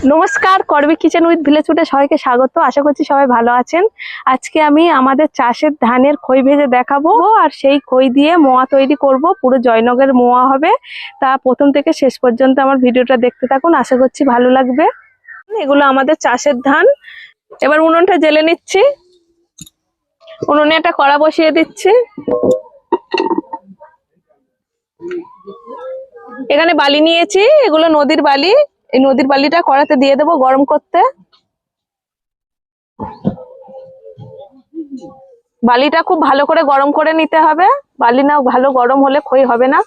নমস্কার, করবি kitchen with village ফুডে সবাইকে স্বাগত। আশা করছি সবাই ভালো আছেন। আজকে আমি আমাদের চাষের ধানের খই ভেজে দেখাবো, আর সেই খই দিয়ে মোয়া তৈরি করব। পুরো জয়নগরের মোয়া হবে। তা প্রথম থেকে শেষ পর্যন্ত আমার ভিডিওটা দেখতে থাকুন, আশা করছি ভালো লাগবে। এগুলো আমাদের চাষের ধান। এবার উনুনটা জ্বেলে নিচ্ছি। উনুনে একটা কড়া বসিয়ে দিচ্ছি। এখানে বালি নিয়েছি, এগুলো নদীর বালি। এই নদীর বালিটা কড়াতে দিয়ে দেবো গরম করতে। বালিটা খুব ভালো করে গরম করে নিতে হবে। বালি না ভালো গরম হলে খই হবে না।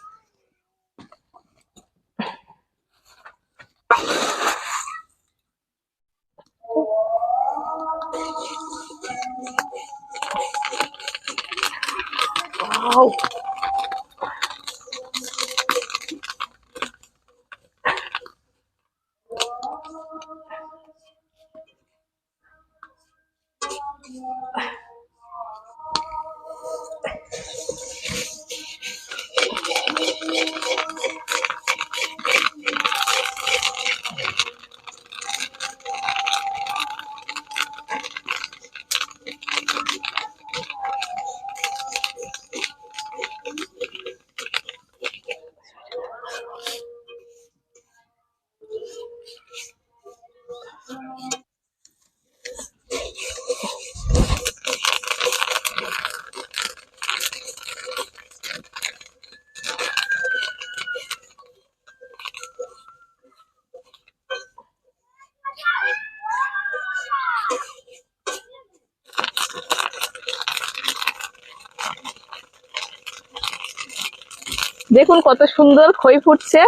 দেখুন কত সুন্দর খই ফুটছে।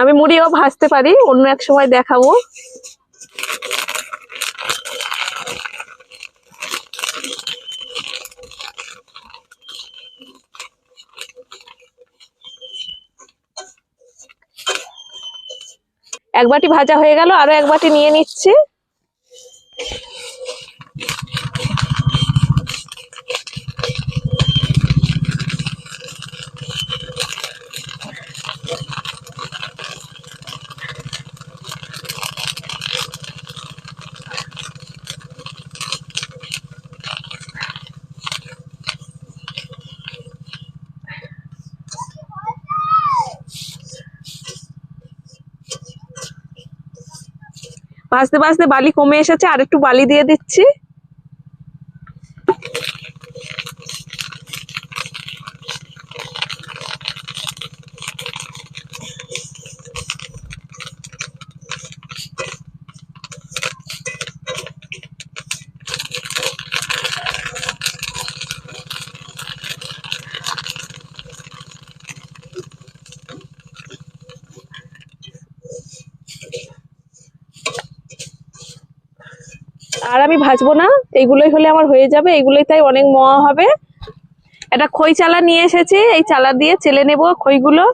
আমি মুড়িও ভাজতে পারি, অন্য এক সময় দেখাবো। এক বাটি ভাজা হয়ে গেল, আরো এক বাটি নিয়ে নিচ্ছি। ভাজতে ভাজতে বালি কমে এসেছে, আর একটু বালি দিয়ে দিচ্ছি। আর আমি ভাজবো না, এইগুলোই হলে আমার হয়ে যাবে। এইগুলোই তাই অনেক মোয়া হবে। একটা খই চালা নিয়ে এসেছি, এই চালা দিয়ে চেলে নেব খইগুলো।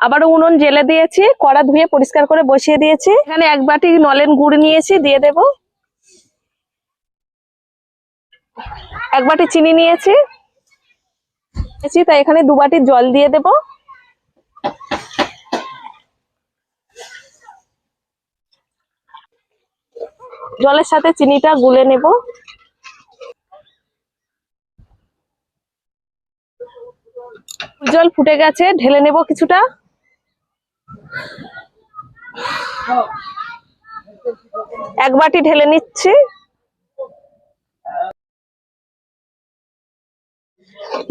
আবারও উনুন জ্বেলে দিয়েছি, কড়া ধুয়ে পরিষ্কার করে বসিয়ে দিয়েছি। এখানে এক বাটি নলেন গুড় নিয়েছি, দিয়ে দেব। এক বাটি চিনি নিয়েছি, তাই এখানে 2 বাটি জল দিয়ে দেব। জলের সাথে চিনিটা গুলে নেব। জল ফুটে গেছে, ঢেলে নেব কিছুটা। এক বাটি ঢেলে নিচ্ছি।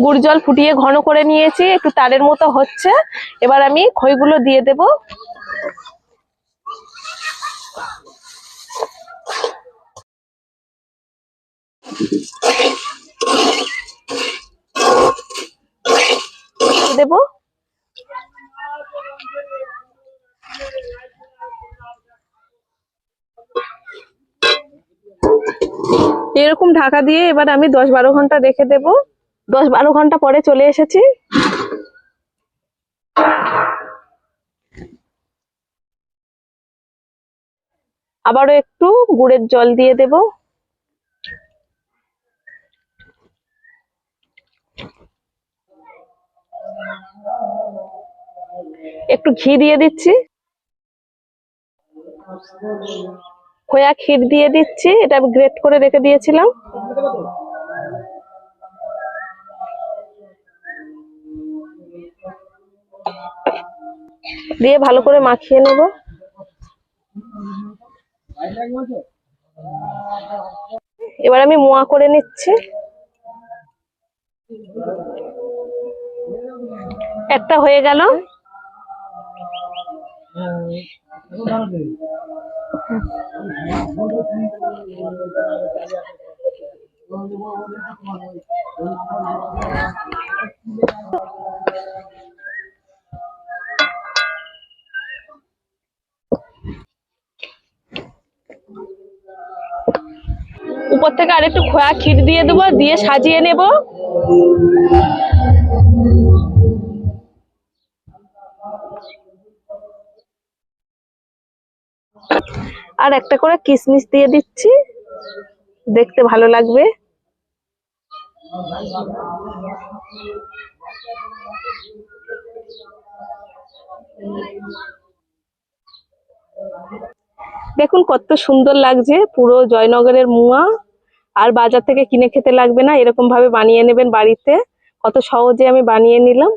গুড় জল ফুটিয়ে ঘন করে নিয়েছি, একটু তারের মতো হচ্ছে। এবার আমি খইগুলো দিয়ে দেব। দেব এরকম ঢাকা দিয়ে এবার আমি 10-12 ঘন্টা রেখে দেব। 10-12 ঘন্টা পরে চলে এসেছি। আবারও একটু গুড়ের জল দিয়ে দেব। একটু ঘি দিয়ে দিচ্ছি। খোয়া ক্ষীর দিয়ে দিচ্ছি, এটা আমি গ্রেট করে রেখে দিয়েছিলাম। দিয়ে ভালো করে মাখিয়ে নেব। এবার আমি মোয়া করে নিচ্ছি। একটা হয়ে গেল। উপর থেকে আরেকটু খোয়া ক্ষীর দিয়ে দেবো, দিয়ে সাজিয়ে নেব। আর একটা করে কিশমিশ দিয়ে দিচ্ছি, দেখতে ভালো লাগবে। দেখুন কত সুন্দর লাগছে, পুরো জয়নগরের মোয়া। আর বাজার থেকে কিনে খেতে লাগবে না, এরকম ভাবে বানিয়ে নেবেন বাড়িতে। কত সহজে আমি বানিয়ে নিলাম।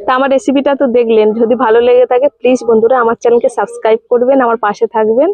তা আমার রেসিপিটা তো দেখলেন, যদি ভালো লেগে থাকে প্লিজ বন্ধুরা আমার চ্যানেলকে সাবস্ক্রাইব করবেন, আমার পাশে থাকবেন।